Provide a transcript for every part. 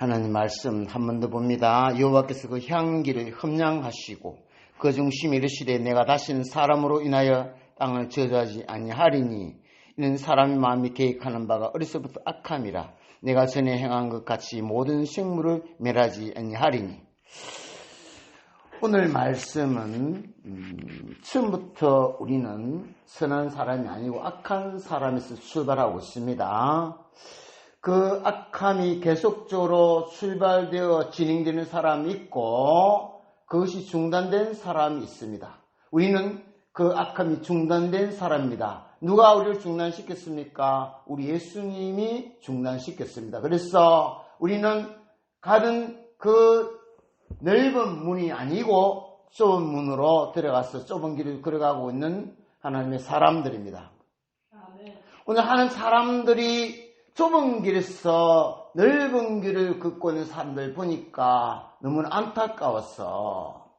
하나님 말씀 한 번 더 봅니다. 여호와께서 그 향기를 흠량하시고 그 중심에 이르시되 내가 다시는 사람으로 인하여 땅을 저주하지 아니하리니 이는 사람의 마음이 계획하는 바가 어려서부터 악함이라 내가 전에 행한 것 같이 모든 생물을 멸하지 아니하리니. 오늘 말씀은 처음부터 우리는 선한 사람이 아니고 악한 사람에서 출발하고 있습니다. 그 악함이 계속적으로 출발되어 진행되는 사람이 있고 그것이 중단된 사람이 있습니다. 우리는 그 악함이 중단된 사람입니다. 누가 우리를 중단시켰습니까? 우리 예수님이 중단시켰습니다. 그래서 우리는 가는 그 넓은 문이 아니고 좁은 문으로 들어가서 좁은 길을 걸어가고 있는 하나님의 사람들입니다. 오늘 하는 사람들이 좁은 길에서 넓은 길을 걷고 있는 사람들 보니까 너무나 안타까워서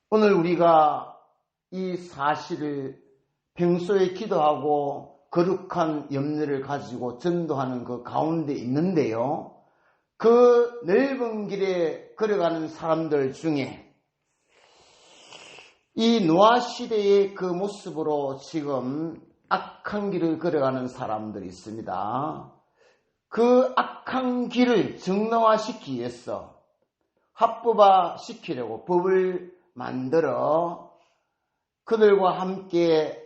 오늘 우리가 이 사실을 평소에 기도하고 거룩한 염려를 가지고 전도하는 그 가운데 있는데요. 그 넓은 길에 걸어가는 사람들 중에 이 노아 시대의 그 모습으로 지금 악한 길을 걸어가는 사람들이 있습니다. 그 악한 길을 정당화시키기 위해서 합법화시키려고 법을 만들어 그들과 함께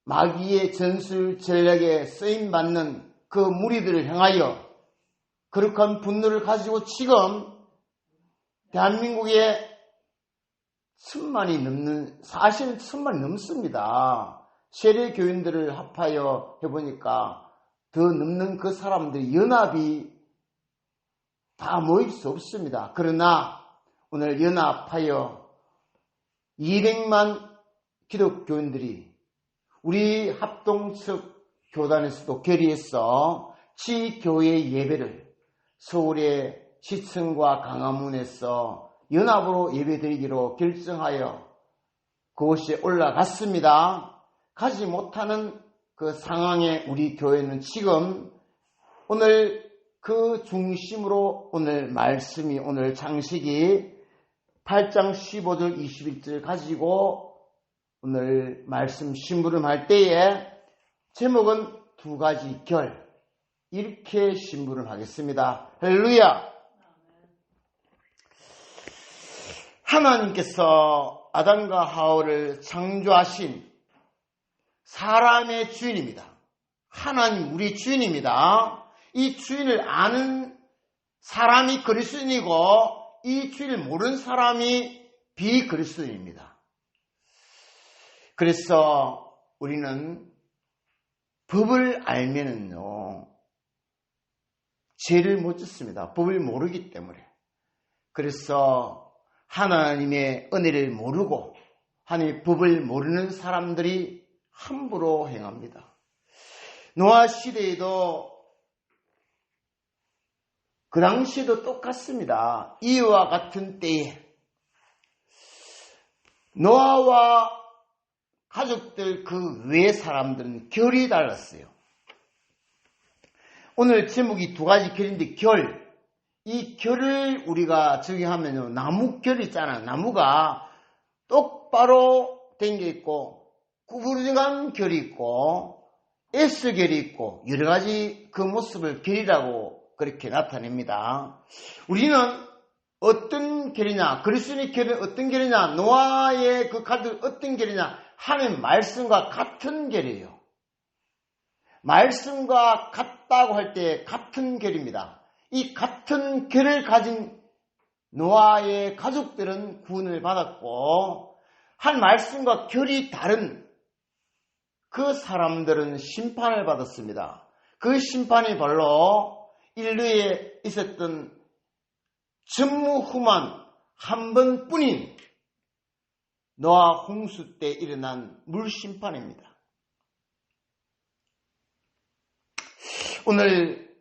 마귀의 전술 전략에 쓰임받는 그 무리들을 향하여 거룩한 분노를 가지고 지금 대한민국에 1000만이 넘는, 사실 1000만이 넘습니다. 세례 교인들을 합하여 해보니까 더 넘는 그 사람들의 연합이 다 모일 수 없습니다. 그러나 오늘 연합하여 200만 기독교인들이 우리 합동측 교단에서도 결의해서 지교회 예배를 서울의 시청과 강화문에서 연합으로 예배드리기로 결정하여 그곳에 올라갔습니다. 가지 못하는 그 상황에 우리 교회는 지금 오늘 그 중심으로 오늘 말씀이 오늘 장식이 8장 15절 21절 가지고 오늘 말씀 심부름할 때에 제목은 두 가지 결 이렇게 심부름하겠습니다. 할렐루야. 하나님께서 아담과 하와를 창조하신 사람의 주인입니다. 하나님 우리 주인입니다. 이 주인을 아는 사람이 그리스도인이고 이 주인을 모르는 사람이 비그리스도인입니다. 그래서 우리는 법을 알면은요 죄를 못 짓습니다. 법을 모르기 때문에. 그래서 하나님의 은혜를 모르고 하나님의 법을 모르는 사람들이 함부로 행합니다. 노아 시대에도 그 당시에도 똑같습니다. 이와 같은 때에 노아와 가족들 그 외의 사람들은 결이 달랐어요. 오늘 제목이 두 가지 결인데 결. 이 결을 우리가 적용하면 나무 결 있잖아요. 나무가 똑바로 댕겨 있고 구부러진 결이 있고 S결이 있고 여러 가지 그 모습을 결이라고 그렇게 나타냅니다. 우리는 어떤 결이냐, 그리스도의 결은 어떤 결이냐, 노아의 그 가족 어떤 결이냐, 하나님 말씀과 같은 결이에요. 말씀과 같다고 할 때 같은 결입니다. 이 같은 결을 가진 노아의 가족들은 구원을 받았고 한 말씀과 결이 다른 그 사람들은 심판을 받았습니다. 그 심판이 바로 인류에 있었던 전무후무한 한 번뿐인 노아 홍수 때 일어난 물심판입니다. 오늘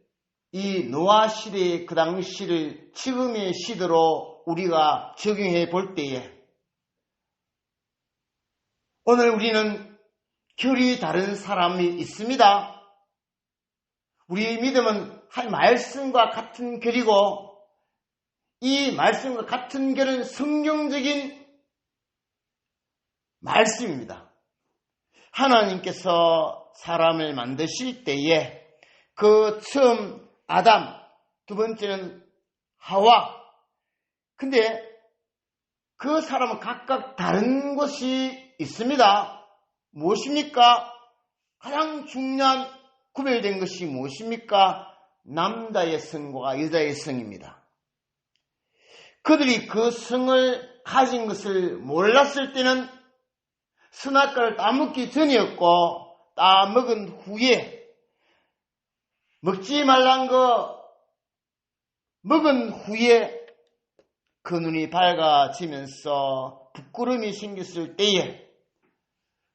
이 노아 시대의 그 당시를 지금의 시대로 우리가 적용해 볼 때에 오늘 우리는 결이 다른 사람이 있습니다. 우리 믿음은 한 말씀과 같은 결이고 이 말씀과 같은 결은 성경적인 말씀입니다. 하나님께서 사람을 만드실 때에 그 처음 아담, 두 번째는 하와. 근데 그 사람은 각각 다른 것이 있습니다. 무엇입니까? 가장 중요한 구별된 것이 무엇입니까? 남자의 성과 여자의 성입니다. 그들이 그 성을 가진 것을 몰랐을 때는 선악과를 따먹기 전이었고 따먹은 후에 먹지 말란 거 먹은 후에 그 눈이 밝아지면서 부끄러움이 생겼을 때에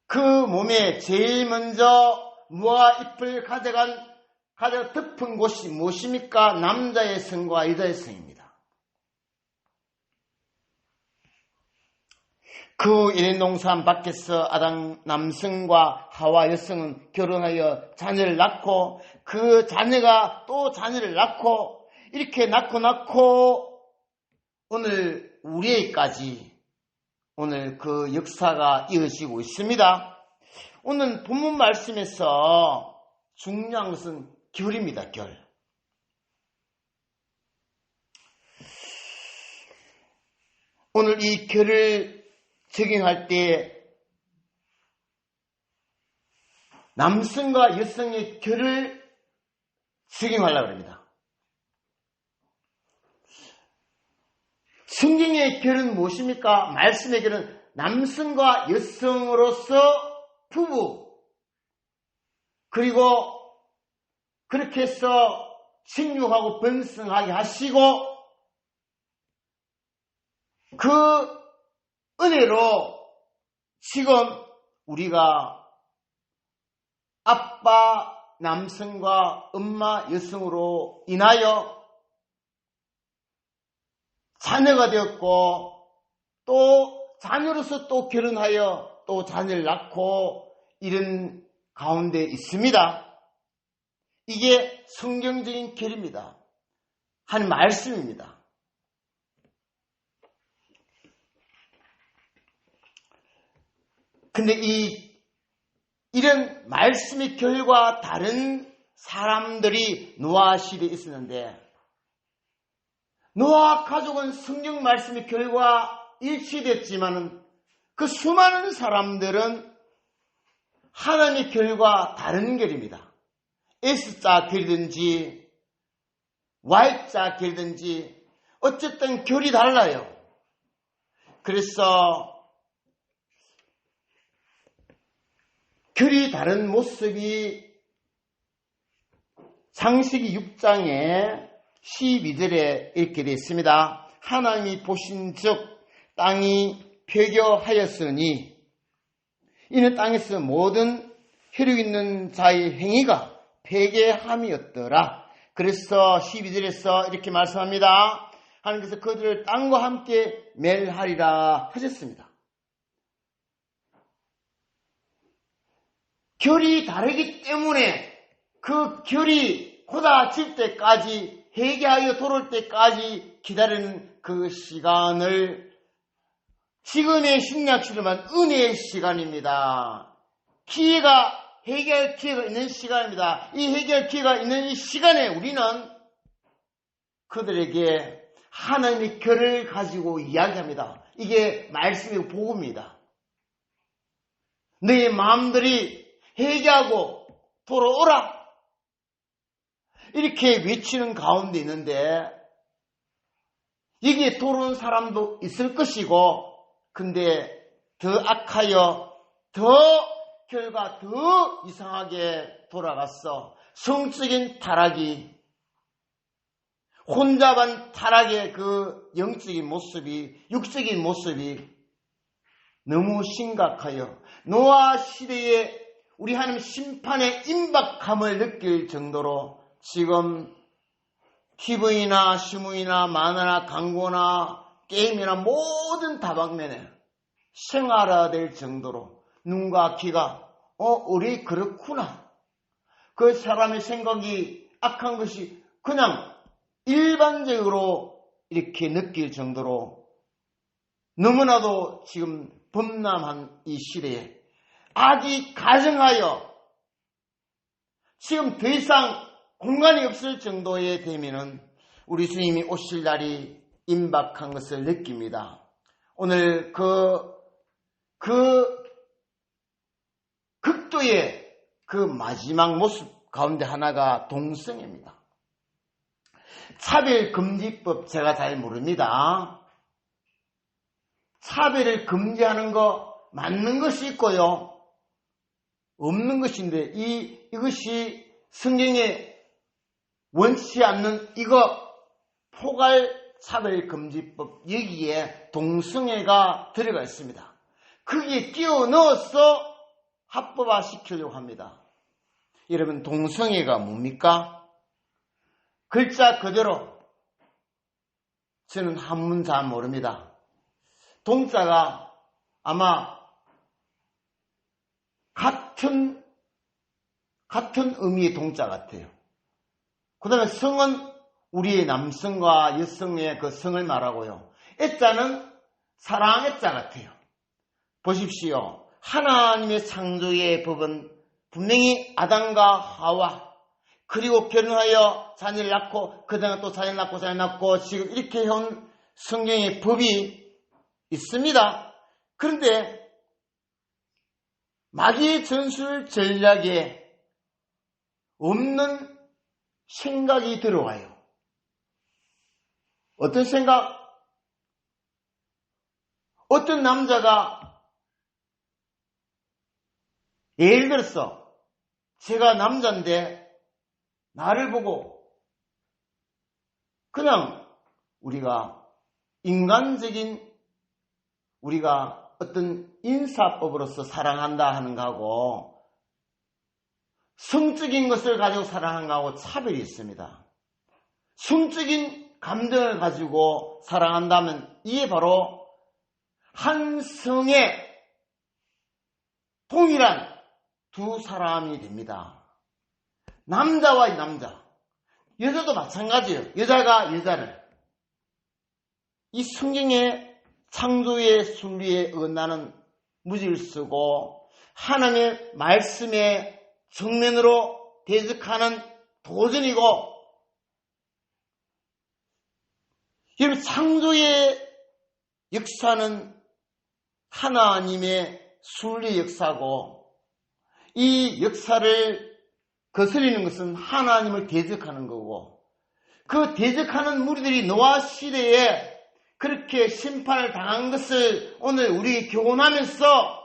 그 몸에 제일 먼저 무화 잎을 가져 덮은 곳이 무엇입니까? 남자의 성과 여자의 성입니다. 그 에덴 동산 밖에서 아담 남성과 하와 여성은 결혼하여 자녀를 낳고 그 자녀가 또 자녀를 낳고 이렇게 낳고 오늘 우리에게까지 오늘 그 역사가 이어지고 있습니다. 오늘 본문 말씀에서 중요한 것은 결입니다. 결. 오늘 이 결을 적용할 때 남성과 여성의 결을 적용하려고 합니다. 성경의 결은 무엇입니까? 말씀의 결은 남성과 여성으로서 부부 그리고 그렇게 해서 생육하고 번성하게 하시고 그 은혜로 지금 우리가 아빠 남성과 엄마 여성으로 인하여 자녀가 되었고 또 자녀로서 또 결혼하여 또 자녀를 낳고 이런 가운데 있습니다. 이게 성경적인 결입니다. 한 말씀입니다. 근데 이런 말씀의 결과 다른 사람들이 노아 시대에 있었는데 노아 가족은 성경 말씀의 결과 일치됐지만 그 수많은 사람들은 하나님의 결과 다른 결입니다. S자 결이든지 Y자 결이든지 어쨌든 결이 달라요. 그래서 결이 다른 모습이 창세기 6장에 12절에 이렇게 되어 있습니다. 하나님이 보신 즉 땅이 폐교하였으니 이는 땅에서 모든 혈육 있는 자의 행위가 폐괴함이었더라. 그래서 12절에서 이렇게 말씀합니다. 하나님께서 그들을 땅과 함께 멸하리라 하셨습니다. 결이 다르기 때문에 그 결이 고다질 때까지 회개하여 돌아올 때까지 기다리는 그 시간을 지금의 신약시로만 은혜의 시간입니다. 기회가 회개할 기회가 있는 시간입니다. 이 회개할 기회가 있는 이 시간에 우리는 그들에게 하나님의 결을 가지고 이야기합니다. 이게 말씀의 복음입니다. 너의 마음들이 회개하고 돌아오라 이렇게 외치는 가운데 있는데 여기에 돌아온 사람도 있을 것이고 근데 더 악하여 더 결과 더 이상하게 돌아갔어. 성적인 타락이 혼자만 타락의 그 영적인 모습이 육적인 모습이 너무 심각하여 노아 시대에 우리 하나님 심판의 임박함을 느낄 정도로 지금 TV나 신문이나 만화나 광고나 게임이나 모든 다방면에 생활화될 정도로 눈과 귀가 우리 그렇구나. 그 사람의 생각이 악한 것이 그냥 일반적으로 이렇게 느낄 정도로 너무나도 지금 범람한 이 시대에 악이 가정하여 지금 더 이상 공간이 없을 정도에 되면은 우리 주님이 오실 날이 임박한 것을 느낍니다. 오늘 그 극도의 그 마지막 모습 가운데 하나가 동성애입니다. 차별금지법 제가 잘 모릅니다. 차별을 금지하는 거 맞는 것이 있고요. 없는 것인데 이것이 성경에 원치 않는 이거 포괄차별금지법 여기에 동성애가 들어가 있습니다. 거기에 끼워 넣어서 합법화 시키려고 합니다. 여러분 동성애가 뭡니까? 글자 그대로 저는 한문 잘 모릅니다. 동자가 아마 같은 의미의 동자 같아요. 그 다음에 성은 우리의 남성과 여성의 그 성을 말하고요. 애자는 사랑 애자 같아요. 보십시오. 하나님의 창조의 법은 분명히 아담과 하와 그리고 결혼하여 자녀를 낳고 그 다음에 또 자녀를 낳고 지금 이렇게 해온 성경의 법이 있습니다. 그런데 마귀의 전술 전략에 없는 생각이 들어와요. 어떤 생각? 어떤 남자가 예를 들어서 제가 남자인데 나를 보고 그냥 우리가 인간적인 우리가 어떤 인사법으로서 사랑한다 하는 거하고 성적인 것을 가지고 사랑하는 거하고 차별이 있습니다. 성적인 감정을 가지고 사랑한다면 이게 바로 한 성에 동일한 두 사람이 됩니다. 남자와 남자, 여자도 마찬가지예요. 여자가 여자를. 이 성경의 창조의 순리에 어긋나는 무지를 쓰고 하나님의 말씀에 정면으로 대적하는 도전이고, 여러분 창조의 역사는 하나님의 순리 역사고 이 역사를 거스리는 것은 하나님을 대적하는 거고, 그 대적하는 무리들이 노아 시대에 그렇게 심판을 당한 것을 오늘 우리 교훈하면서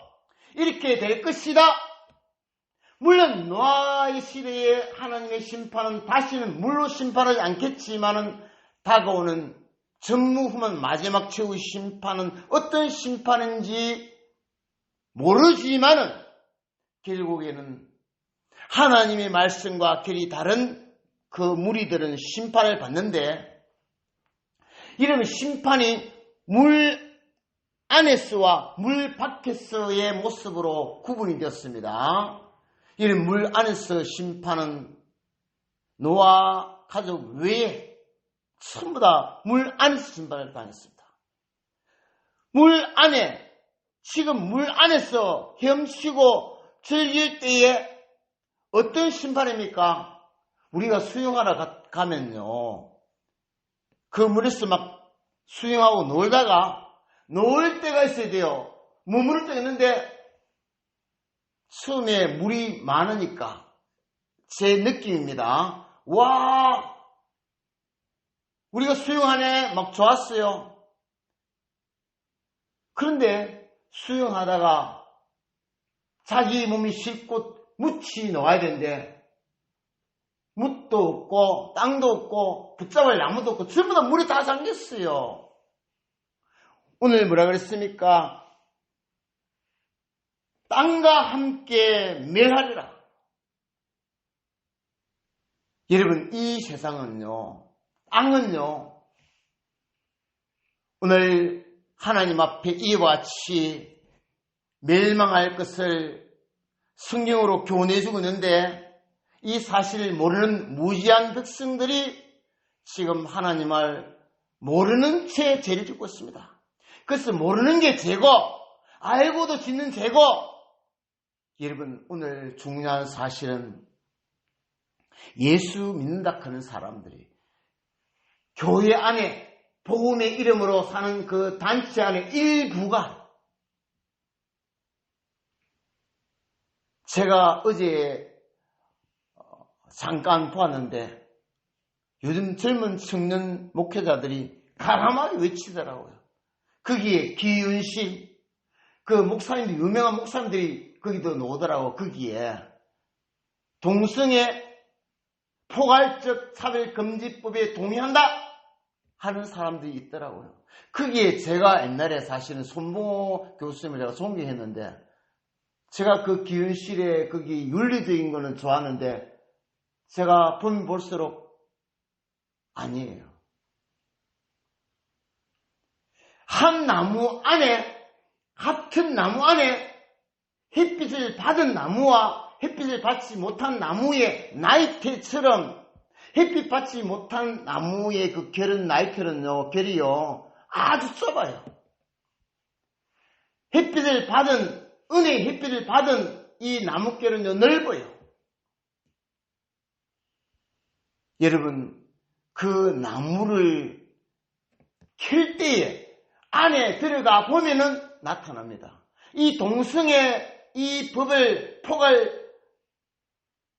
이렇게 될 것이다. 물론 노아의 시대에 하나님의 심판은 다시는 물로 심판하지 않겠지만은 다가오는 전무후무한 마지막 최후의 심판은 어떤 심판인지 모르지만은 결국에는 하나님의 말씀과 결이 다른 그 무리들은 심판을 받는데, 이러면 심판이 물 안에서와 물 밖에서의 모습으로 구분이 되었습니다. 이런 물 안에서 심판은 노아 가족 외에 전부 다 물 안에서 심판을 당했습니다. 물 안에, 지금 물 안에서 헤엄치고 즐길 때에 어떤 심판입니까? 우리가 수영하러 가면요, 그 물에서 막 수영하고 놀다가 놓을 때가 있어야 돼요. 머무를 때가 있는데 처음에 물이 많으니까 제 느낌입니다. 와, 우리가 수영하네, 막 좋았어요. 그런데 수영하다가 자기 몸이 싣고 묻히 놓아야 되는데 묻도 없고 땅도 없고 붙잡을 나무도 없고 전부 다 물에 다 잠겼어요. 오늘 뭐라 그랬습니까? 땅과 함께 멸하리라. 여러분, 이 세상은요, 땅은요, 오늘 하나님 앞에 이와 같이 멸망할 것을 성경으로 교훈해 주고 있는데, 이 사실을 모르는 무지한 백성들이 지금 하나님을 모르는 채 죄를 짓고 있습니다. 그래서 모르는 게 죄고 알고도 짓는 죄고, 여러분 오늘 중요한 사실은 예수 믿는다 하는 사람들이 교회 안에 복음의 이름으로 사는 그 단체 안에 일부가, 제가 어제 잠깐 보았는데 요즘 젊은 청년 목회자들이 가람하게 외치더라고요. 거기에 기윤실, 그 목사님들, 유명한 목사님들이 거기도 나오더라고. 거기에 동성애 포괄적 차별금지법에 동의한다 하는 사람들이 있더라고요. 거기에 제가 옛날에 사실은 손봉호 교수님을 제가 존경했는데, 제가 그 기윤실에 거기 윤리적인 거는 좋아하는데 제가 보면 볼수록 아니에요. 한 나무 안에, 같은 나무 안에 햇빛을 받은 나무와 햇빛을 받지 못한 나무의 나이테처럼, 햇빛 받지 못한 나무의 그 결은, 나이테는요, 결이요 아주 좁아요. 햇빛을 받은, 은혜의 햇빛을 받은 이 나무결은요 넓어요. 여러분, 그 나무를 킬 때에 안에 들어가 보면은 나타납니다. 이 동성애 이 법을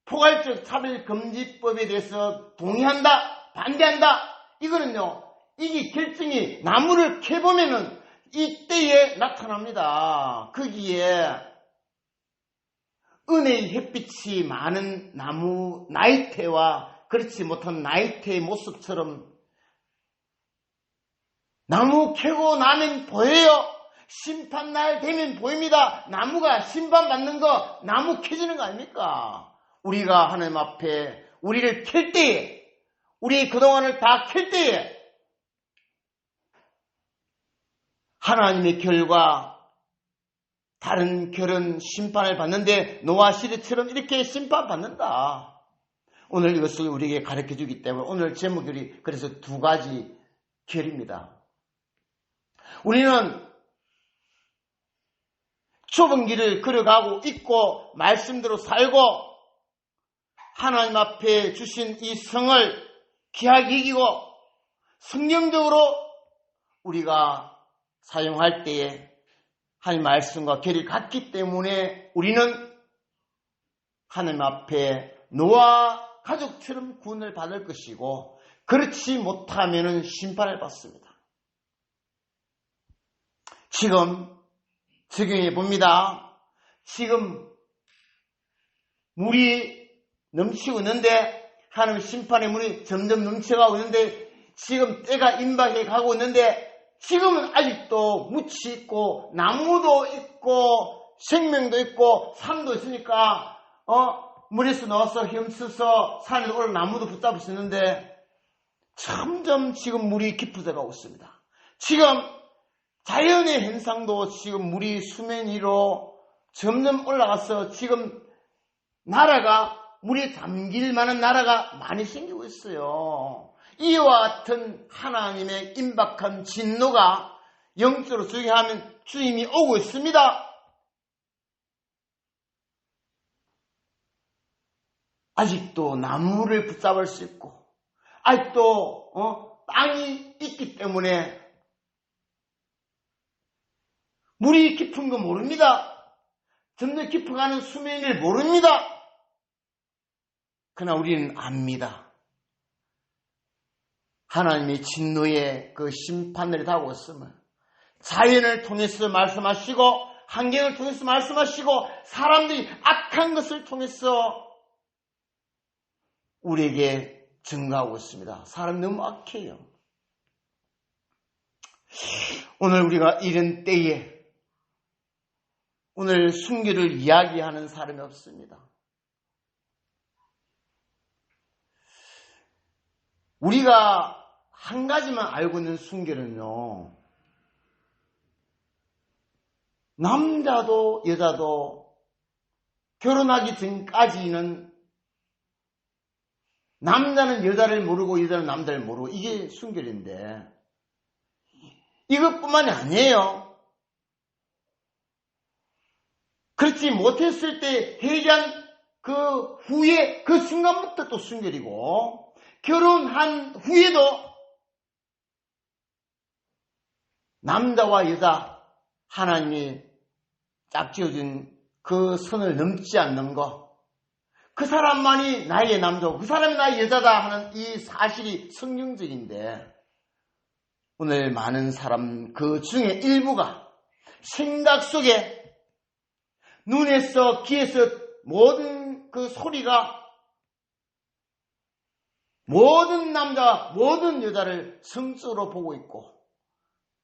포괄적 차별금지법에 대해서 동의한다, 반대한다, 이거는요, 이게 결정이 나무를 캐보면은 이때에 나타납니다. 거기에 은혜의 햇빛이 많은 나무 나이테와 그렇지 못한 나이테의 모습처럼 나무 캐고 나면 보여요. 심판날 되면 보입니다. 나무가 심판받는 거, 나무 캐지는 거 아닙니까? 우리가 하나님 앞에 우리를 캘 때에, 우리 그동안을 다 캘 때에 하나님의 결과 다른 결은 심판을 받는데 노아 시대처럼 이렇게 심판받는다. 오늘 이것을 우리에게 가르쳐 주기 때문에 오늘 제목이 그래서 두 가지 결입니다. 우리는 좁은 길을 걸어가고 있고 말씀대로 살고 하나님 앞에 주신 이 성을 귀하게 여기고 성경적으로 우리가 사용할 때에 하나님 말씀과 결이 같기 때문에 우리는 하나님 앞에 노아 가족처럼 구원을 받을 것이고, 그렇지 못하면 심판을 받습니다. 지금 적용해 봅니다. 지금 물이 넘치고 있는데, 하나님 심판의 물이 점점 넘쳐가고 있는데, 지금 때가 임박해 가고 있는데, 지금은 아직도 묻이 있고 나무도 있고 생명도 있고 산도 있으니까 물에서 나와서 헤엄쳐서 산에 올라 나무도 붙잡을 수 있는데, 점점 지금 물이 깊어져 가고 있습니다. 지금 자연의 현상도 지금 물이 수면 위로 점점 올라가서 지금 나라가 물에 잠길 만한 나라가 많이 생기고 있어요. 이와 같은 하나님의 임박한 진노가 영적으로 주의하면 주임이 오고 있습니다. 아직도 나무를 붙잡을 수 있고 아직도 땅이 있기 때문에 물이 깊은 거 모릅니다. 점점 깊어가는 수면을 모릅니다. 그러나 우리는 압니다. 하나님의 진노의 그 심판을 당하고 있으면 자연을 통해서 말씀하시고 환경을 통해서 말씀하시고 사람들이 악한 것을 통해서 우리에게 증가하고 있습니다. 사람이 너무 악해요. 오늘 우리가 이런 때에 오늘 순교를 이야기하는 사람이 없습니다. 우리가 한 가지만 알고 있는 순교는요, 남자도 여자도 결혼하기 전까지는 남자는 여자를 모르고 여자는 남자를 모르고 이게 순결인데 이것뿐만이 아니에요. 그렇지 못했을 때 해제한 그 후에 그 순간부터 또 순결이고 결혼한 후에도 남자와 여자 하나님이 짝지어준 그 선을 넘지 않는 것, 그 사람만이 나의 남자고 그 사람이 나의 여자다 하는 이 사실이 성경적인데 오늘 많은 사람 그 중에 일부가 생각 속에 눈에서 귀에서 모든 그 소리가 모든 남자와 모든 여자를 성적으로 보고 있고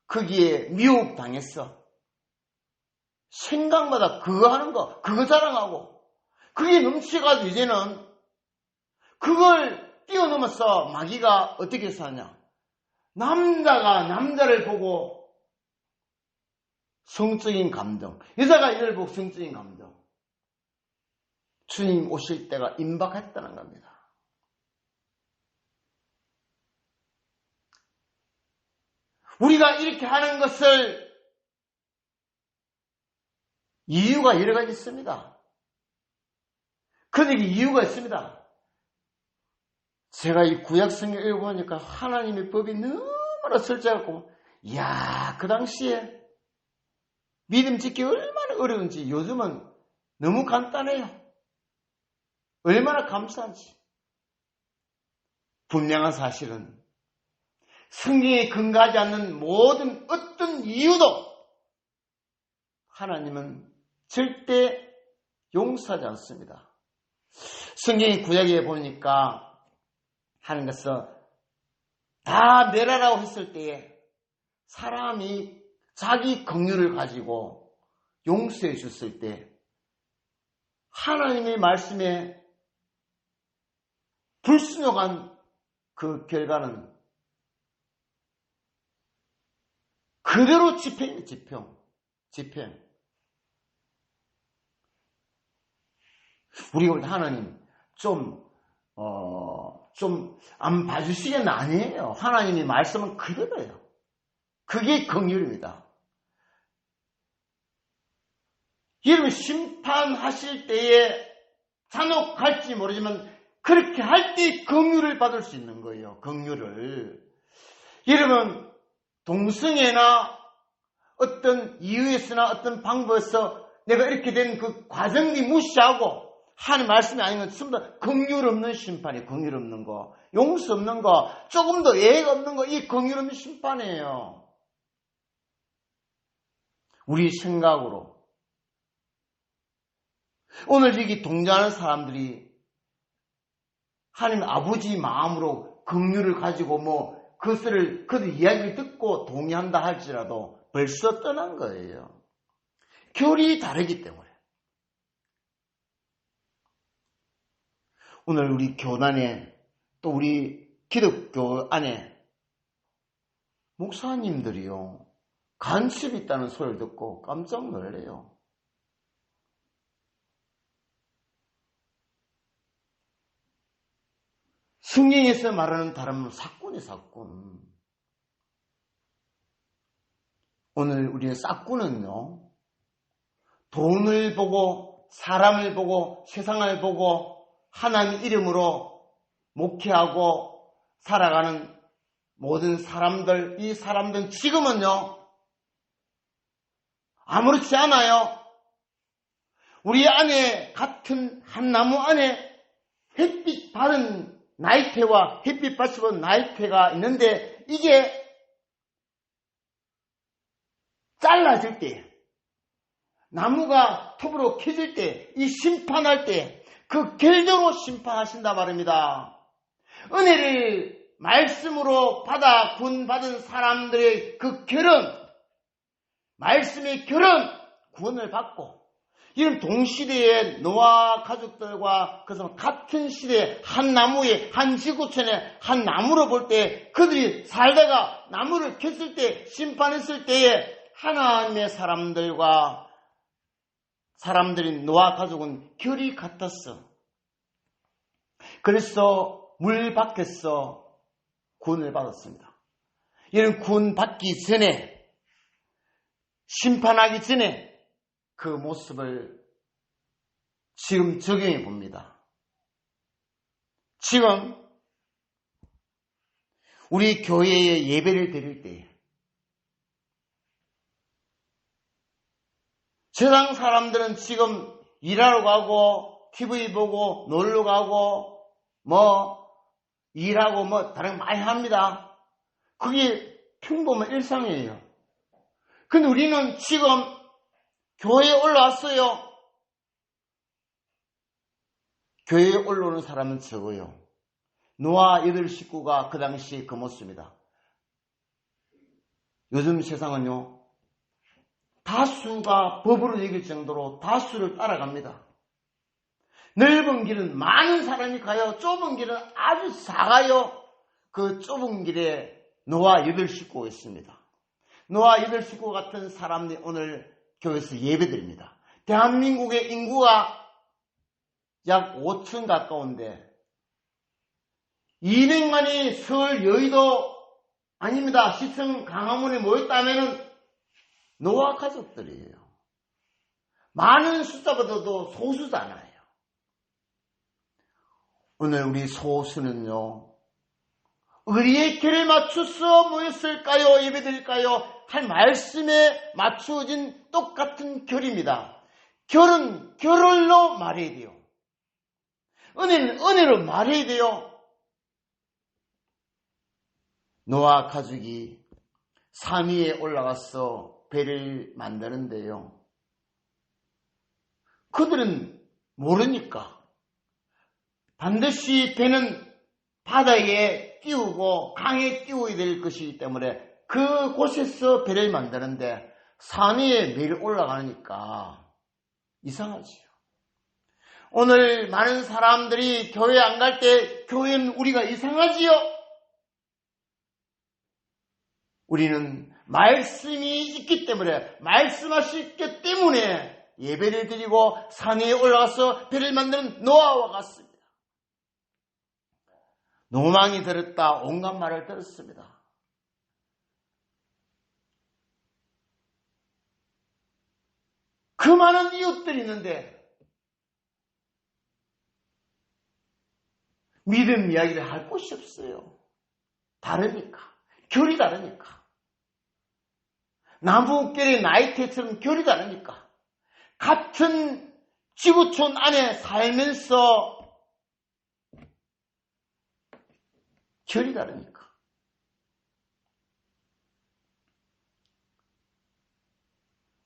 거기에 미혹당했어. 생각마다 그거 하는 거, 그거 자랑하고 그게 넘치가지고 이제는 그걸 뛰어넘어서 마귀가 어떻게 사냐. 남자가 남자를 보고 성적인 감정, 여자가 이를 보고 성적인 감정. 주님 오실 때가 임박했다는 겁니다. 우리가 이렇게 하는 것을 이유가 여러 가지 있습니다. 그런데 이유가 있습니다. 제가 이 구약 성경 읽어보니까 하나님의 법이 너무나 설정하고, 이야, 그 당시에 믿음 짓기 얼마나 어려운지 요즘은 너무 간단해요. 얼마나 감사한지. 분명한 사실은 성경에 근거하지 않는 모든 어떤 이유도 하나님은 절대 용서하지 않습니다. 성경의 구약에 보니까 하는 것은 다 멸하라고 했을 때에 사람이 자기 긍휼을 가지고 용서해 줬을 때 하나님의 말씀에 불순종한 그 결과는 그대로 집행입니다. 집행. 우리가 볼 때 하나님 좀 안 봐주시겠나? 아니에요. 하나님의 말씀은 그대로예요. 그게 긍휼입니다. 여러분 심판하실 때에 잔혹할지 모르지만 그렇게 할 때 긍휼을 받을 수 있는 거예요. 긍휼을. 여러분 동성애나 어떤 이유에서나 어떤 방법에서 내가 이렇게 된 그 과정이 무시하고 하는 말씀이 아닌 건 전부 다 긍휼 없는 심판이에요. 긍휼 없는 거, 용서 없는 거, 조금 더 예의가 없는 거, 이 긍휼 없는 심판이에요. 우리 생각으로 오늘 여기 동조하는 사람들이 하나님 아버지 마음으로 긍휼을 가지고 그것을 그들 이야기를 듣고 동의한다 할지라도 벌써 떠난 거예요. 결이 다르기 때문에. 오늘 우리 교단에 또 우리 기독교 안에 목사님들이요 간첩이 있다는 소리를 듣고 깜짝 놀래요. 성경에서 말하는 다른 사꾼이 사꾼. 오늘 우리의 사꾼은요 돈을 보고 사람을 보고 세상을 보고 하나님 이름으로 목회하고 살아가는 모든 사람들, 이 사람들은 지금은요 아무렇지 않아요. 우리 안에 같은 한 나무 안에 햇빛 받은 나이테와 햇빛 받지 못한 나이테가 있는데 이게 잘라질 때 나무가 톱으로 캐질 때 이 심판할 때 그 결대로 심판하신다 말입니다. 은혜를 말씀으로 받아 구원받은 사람들의 그 결은 말씀의 결은 구원을 받고 이런 동시대에 노아 가족들과 그래서 같은 시대에 한 나무에 한 지구촌에 한 나무로 볼 때 그들이 살다가 나무를 켰을 때 심판했을 때에 하나님의 사람들과 사람들인 노아 가족은 결이 같았어. 그래서 물 밖에서 구원을 받았습니다. 이런 구원 받기 전에, 심판하기 전에 그 모습을 지금 적용해 봅니다. 지금 우리 교회에 예배를 드릴 때 세상 사람들은 지금 일하러 가고 TV 보고 놀러 가고 일하고 다른 거 많이 합니다. 그게 평범한 일상이에요. 근데 우리는 지금 교회에 올라왔어요. 교회에 올라오는 사람은 적어요. 노아 8식구가 그 당시 그 모습입니다. 요즘 세상은요, 다수가 법으로 여길 정도로 다수를 따라갑니다. 넓은 길은 많은 사람이 가요. 좁은 길은 아주 작아요. 그 좁은 길에 노아 8식구가 있습니다. 노아 8식구 같은 사람이 오늘 교회에서 예배드립니다. 대한민국의 인구가 약 5천 가까운데 200만이 서울 여의도 아닙니다. 시청 강화문에 모였다면 노아 가족들이에요. 많은 숫자보다도 소수잖아요. 오늘 우리 소수는요, 어디에 결에 맞춰서 모였을까요? 예배드릴까요? 할 말씀에 맞추어진 똑같은 결입니다. 결은 결을로 말해야 돼요. 은혜는 은혜로 말해야 돼요. 노아 가족이 산 위에 올라가서 배를 만드는데요. 그들은 모르니까 반드시 배는 바다에 띄우고 강에 띄워야 될 것이기 때문에 그곳에서 배를 만드는데 산 위에 매일 올라가니까 이상하지요. 오늘 많은 사람들이 교회 안 갈 때 교회는 우리가 이상하지요. 우리는 말씀이 있기 때문에, 말씀하셨기 때문에 예배를 드리고 산 위에 올라가서 배를 만드는 노아와 같습니다. 노망이 들었다 온갖 말을 들었습니다. 그 많은 이웃들이 있는데 믿음 이야기를 할 곳이 없어요. 다르니까. 결이 다르니까. 나무결의 나이테처럼 결이 다르니까. 같은 지구촌 안에 살면서 결이 다르니까.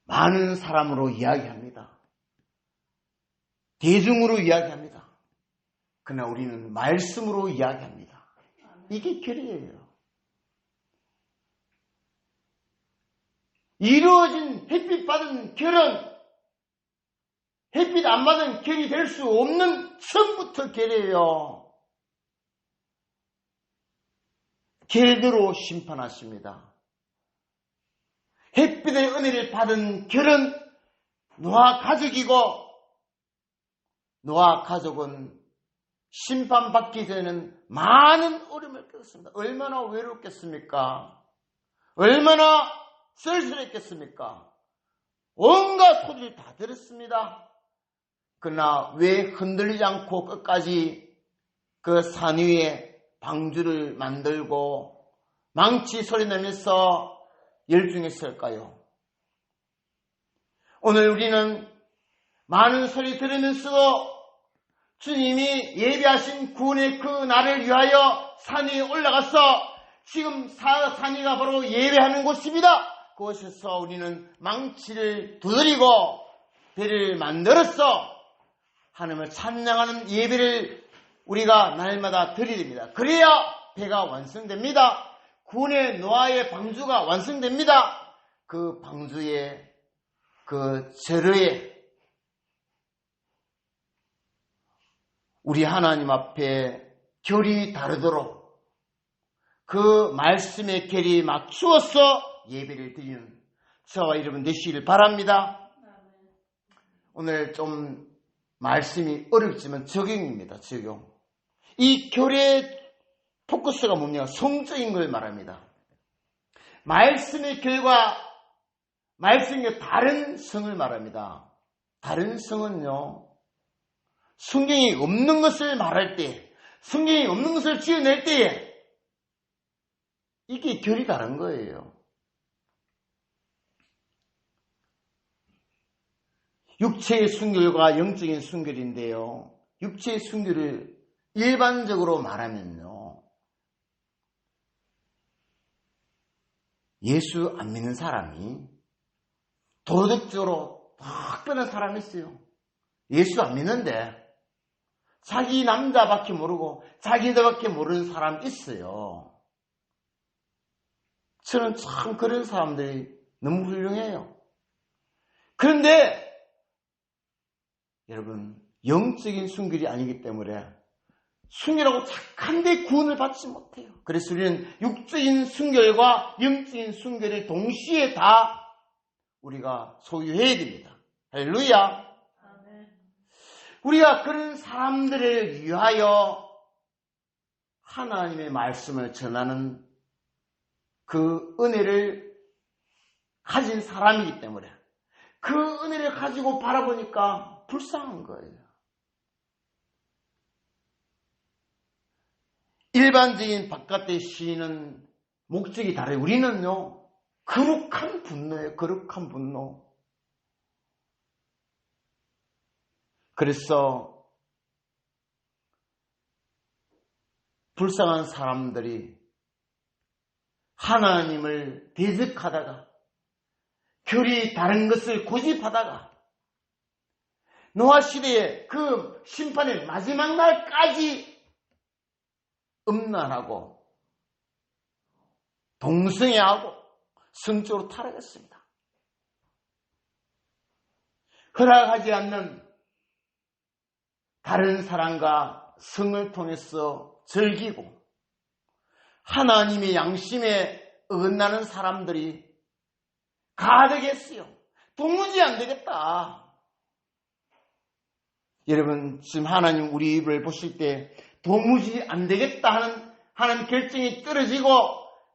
많은 사람으로 이야기합니다. 대중으로 이야기합니다. 그러나 우리는 말씀으로 이야기합니다. 이게 결이에요. 이루어진 햇빛 받은 결은 햇빛 안 받은 결이 될 수 없는 처음부터 결이에요. 결대로 심판하십니다. 햇빛의 은혜를 받은 결은 노아 가족이고 노아 가족은 심판받기 전에는 많은 어려움을 겪었습니다. 얼마나 외롭겠습니까? 얼마나 쓸쓸했겠습니까? 온갖 소리를 다 들었습니다. 그러나 왜 흔들리지 않고 끝까지 그 산 위에 방주를 만들고 망치 소리 내면서 열중했을까요? 오늘 우리는 많은 소리 들으면서도 주님이 예비하신 구원의 그 날을 위하여 산 위에 올라가서 지금 산 위가 바로 예배하는 곳입니다. 그곳에서 우리는 망치를 두드리고 배를 만들어서 하나님을 찬양하는 예배를 우리가 날마다 드려야 됩니다. 그래야 배가 완성됩니다. 구원의 노아의 방주가 완성됩니다. 그 방주의 그 절호에 우리 하나님 앞에 결이 다르도록 그 말씀의 결이 맞추어서 예배를 드리는 저와 여러분 되시기를 바랍니다. 오늘 좀 말씀이 어렵지만 적용입니다. 적용. 이 결의 포커스가 뭡니까? 성적인 걸 말합니다. 말씀의 결과, 말씀의 다른 성을 말합니다. 다른 성은요, 성경이 없는 것을 말할 때, 성경이 없는 것을 지어낼 때에 이게 결이 다른 거예요. 육체의 순결과 영적인 순결인데요. 육체의 순결을 일반적으로 말하면요, 예수 안 믿는 사람이 도덕적으로 특별한 사람이 있어요. 예수 안 믿는데 자기 남자밖에 모르고 자기들밖에 모르는 사람 있어요. 저는 참 그런 사람들이 너무 훌륭해요. 그런데 여러분, 영적인 순결이 아니기 때문에 순결하고 착한데 구원을 받지 못해요. 그래서 우리는 육적인 순결과 영적인 순결을 동시에 다 우리가 소유해야 됩니다. 할렐루야. 우리가 그런 사람들을 위하여 하나님의 말씀을 전하는 그 은혜를 가진 사람이기 때문에 그 은혜를 가지고 바라보니까 불쌍한 거예요. 일반적인 바깥의 시인은 목적이 다르요. 우리는요, 거룩한 분노예요. 거룩한 분노. 그래서 불쌍한 사람들이 하나님을 대적하다가 결이 다른 것을 고집하다가 노아 시대의 그 심판의 마지막 날까지 음란하고 동성애하고 성적으로 타락했습니다. 허락하지 않는 다른 사람과 성을 통해서 즐기고 하나님의 양심에 어긋나는 사람들이 가득했어요. 도무지 안 되겠다. 여러분, 지금 하나님 우리 입을 보실 때 도무지 안 되겠다 하는 결정이 떨어지고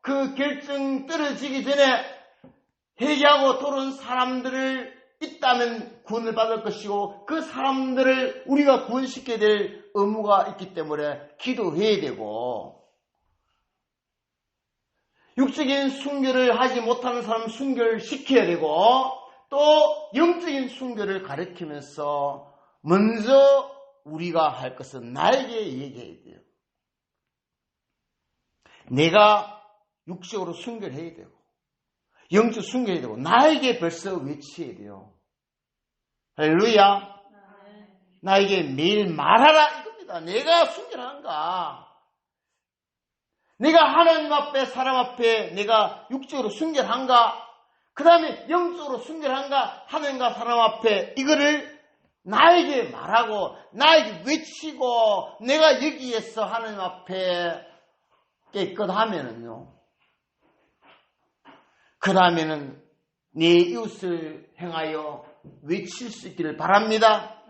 그 결정 떨어지기 전에 회개하고 돌아온 사람들을 있다면 구원을 받을 것이고 그 사람들을 우리가 구원시켜야 될 의무가 있기 때문에 기도해야 되고 육적인 순결을 하지 못하는 사람 순결을 시켜야 되고 또 영적인 순결을 가르치면서 먼저 우리가 할 것은 나에게 얘기해야 돼요. 내가 육적으로 순결해야 되고 영적 순결해야 되고 나에게 벌써 외쳐야 돼요. 할렐루야. 나에게 매일 말하라 이겁니다. 내가 순결한가? 내가 하나님 앞에 사람 앞에 내가 육적으로 순결한가? 그 다음에 영적으로 순결한가? 하나님과 사람 앞에 이거를 나에게 말하고 나에게 외치고 내가 여기에서 하나님 앞에 깨끗하면은요, 그 다음에는 내 이웃을 행하여 외칠 수 있기를 바랍니다.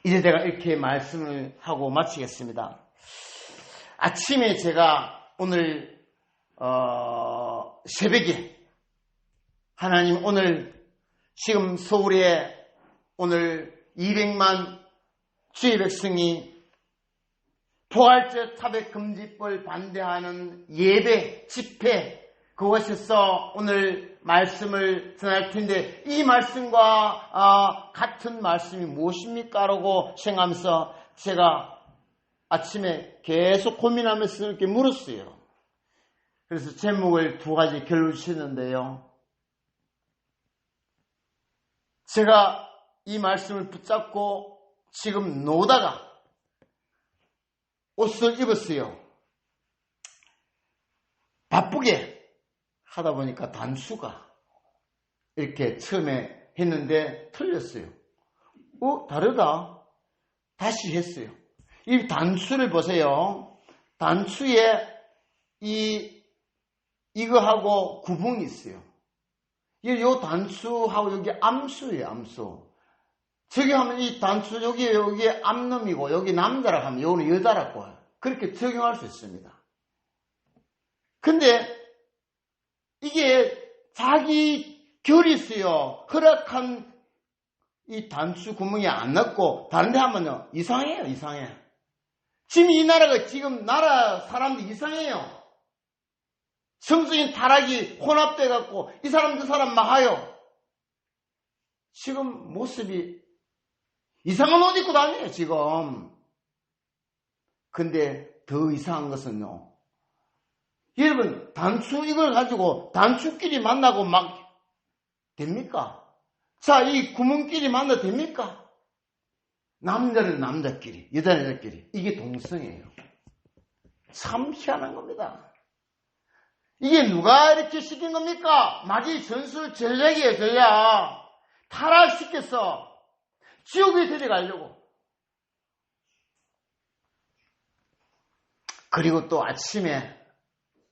이제 제가 이렇게 말씀을 하고 마치겠습니다. 아침에 제가 오늘 새벽에 하나님 오늘 지금 서울에 오늘 200만 주의 백성이 포괄적 차별금지법을 반대하는 예배, 집회 그곳에서 오늘 말씀을 전할 텐데 이 말씀과 같은 말씀이 무엇입니까? 라고 생각하면서 제가 아침에 계속 고민하면서 이렇게 물었어요. 그래서 제목을 두 가지 결론 주셨는데요. 제가 이 말씀을 붙잡고 지금 노다가 옷을 입었어요. 바쁘게 하다 보니까 단수가 이렇게 처음에 했는데 틀렸어요. 다르다. 다시 했어요. 이 단수를 보세요. 단수에 이거하고 구분이 있어요. 이 단수하고 여기 암수예요, 암수. 적용하면 이 단추 여기에 암놈이고 여기 남자라고 하면 여기는 여자라고 그렇게 적용할 수 있습니다. 근데 이게 자기 결이 있어요. 허락한 이 단추 구멍에 안 넣고 다른 데 하면요 이상해요. 이상해. 지금 이 나라가 지금 나라 사람들이 이상해요. 성적인 타락이 혼합돼 갖고 이 사람 저 사람 막 하요. 지금 모습이 이상한 옷 입고 다녀요 지금. 근데 더 이상한 것은요, 여러분 단추 이걸 가지고 단추끼리 만나고 막 됩니까? 자, 이 구멍끼리 만나 됩니까? 남자는 남자끼리, 여자는 여자끼리. 이게 동성이에요. 참 희한한 겁니다. 이게 누가 이렇게 시킨 겁니까? 마귀 전술 전략이에요, 전략. 타락시켰어. 지옥에 데려가려고. 그리고 또 아침에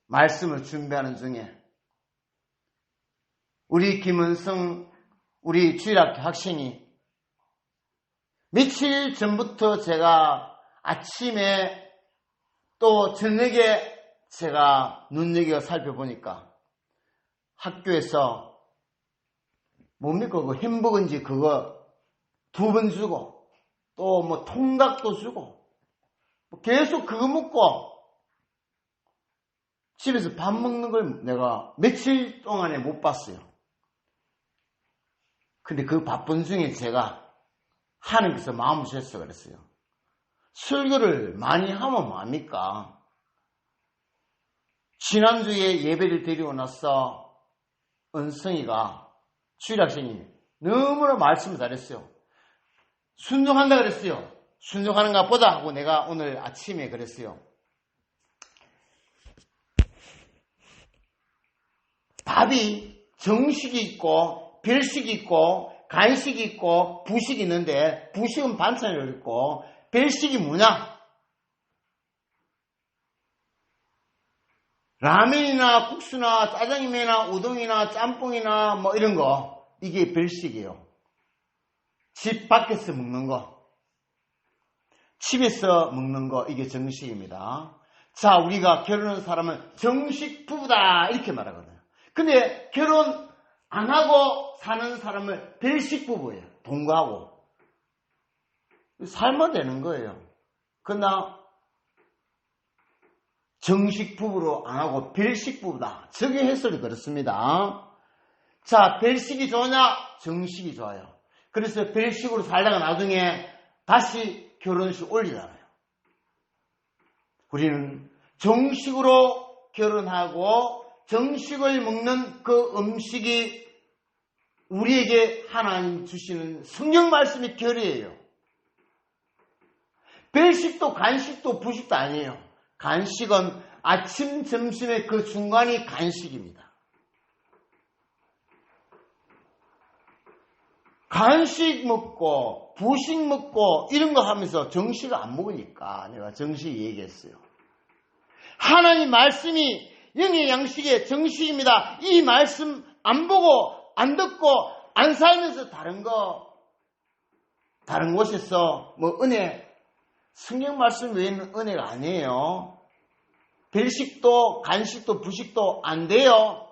말씀을 준비하는 중에 우리 김은성 우리 주일학교 학생이 며칠 전부터 제가 아침에 또 저녁에 제가 눈여겨 살펴보니까 학교에서 뭡니까? 그 햄버거인지 그거 2번 주고 또 뭐 통닭도 주고 계속 그거 먹고 집에서 밥 먹는 걸 내가 며칠 동안에 못 봤어요. 근데 그 바쁜 중에 제가 하나님께서 마음을 주셔서 그랬어요. 설교를 많이 하면 뭐합니까? 지난주에 예배를 드리고 나서 은성이가 주일학생이 너무나 말씀을 잘했어요. 순종한다 그랬어요. 순종하는가 보다 하고 내가 오늘 아침에 그랬어요. 밥이 정식이 있고 별식이 있고 간식이 있고 부식이 있는데 부식은 반찬이 있고 별식이 뭐냐? 라면이나 국수나 짜장면이나 우동이나 짬뽕이나 뭐 이런 거 이게 별식이에요. 집 밖에서 먹는 거, 집에서 먹는 거 이게 정식입니다. 자, 우리가 결혼한 사람은 정식 부부다 이렇게 말하거든요. 근데 결혼 안 하고 사는 사람을 별식 부부예요. 동거하고. 살면 되는 거예요. 그러나 정식 부부로 안 하고 별식 부부다. 적용 해설이 그렇습니다. 자, 별식이 좋으냐? 정식이 좋아요. 그래서 별식으로 살다가 나중에 다시 결혼식 올리잖아요. 우리는 정식으로 결혼하고 정식을 먹는 그 음식이 우리에게 하나님 주시는 성경 말씀의 결이에요. 별식도 간식도 부식도 아니에요. 간식은 아침, 점심의 그 중간이 간식입니다. 간식 먹고 부식 먹고 이런 거 하면서 정식을 안 먹으니까 내가 정식 얘기했어요. 하나님 말씀이 영의 양식의 정식입니다. 이 말씀 안 보고 안 듣고 안 살면서 다른 곳에서 뭐 은혜, 성경 말씀 외에는 은혜가 아니에요. 별식도 간식도 부식도 안 돼요.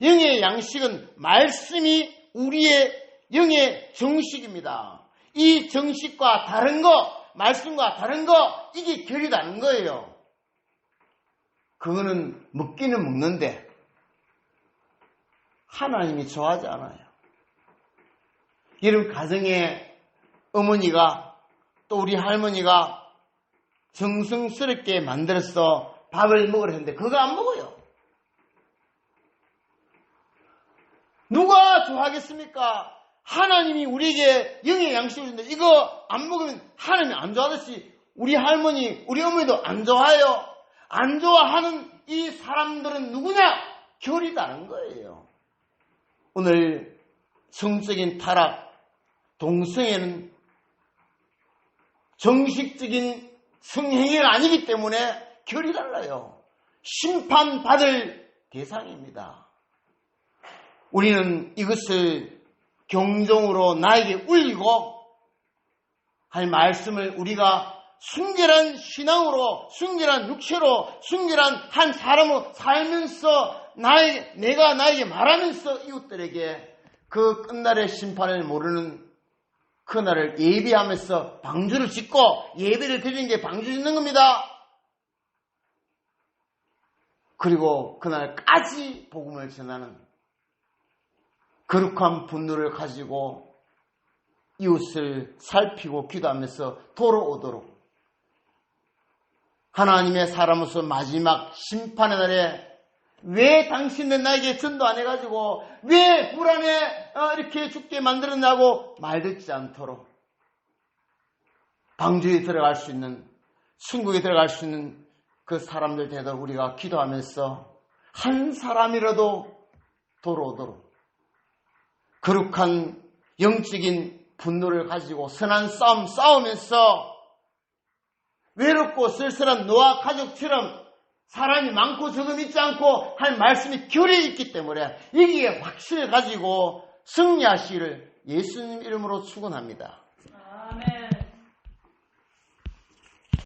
영의 양식은 말씀이 우리의 영의 정식입니다. 이 정식과 다른 거, 말씀과 다른 거 이게 결이 다른 거예요. 그거는 먹기는 먹는데 하나님이 좋아하지 않아요. 여러분 가정에 어머니가 또 우리 할머니가 정성스럽게 만들어서 밥을 먹으려 했는데 그거 안 먹어요. 누가 좋아하겠습니까? 하나님이 우리에게 영의 양식을 주는데 이거 안 먹으면 하나님이 안 좋아하듯이 우리 할머니, 우리 어머니도 안 좋아해요. 안 좋아하는 이 사람들은 누구냐? 결이 다른 거예요. 오늘 성적인 타락, 동성애는 정식적인 성행위가 아니기 때문에 결이 달라요. 심판받을 대상입니다. 우리는 이것을 경종으로 나에게 울리고 할 말씀을 우리가 순결한 신앙으로, 순결한 육체로, 순결한 한 사람으로 살면서 내가 나에게 말하면서 이웃들에게 그 끝날의 심판을 모르는 그날을 예비하면서 방주를 짓고 예배를 드리는 게 방주 짓는 겁니다. 그리고 그날까지 복음을 전하는 거룩한 분노를 가지고 이웃을 살피고 기도하면서 돌아오도록 하나님의 사람으로서 마지막 심판의 날에 왜 당신은 나에게 전도 안 해가지고 왜 불안에 이렇게 죽게 만들었냐고 말 듣지 않도록 방주에 들어갈 수 있는, 천국에 들어갈 수 있는 그 사람들 되도록 우리가 기도하면서 한 사람이라도 돌아오도록 거룩한 영적인 분노를 가지고 선한 싸움 싸우면서 외롭고 쓸쓸한 노아 가족처럼 사람이 많고 적음 있지 않고 할 말씀이 결이 있기 때문에 여기에 확신을 가지고 승리하시기를 예수님 이름으로 축원합니다. 아멘.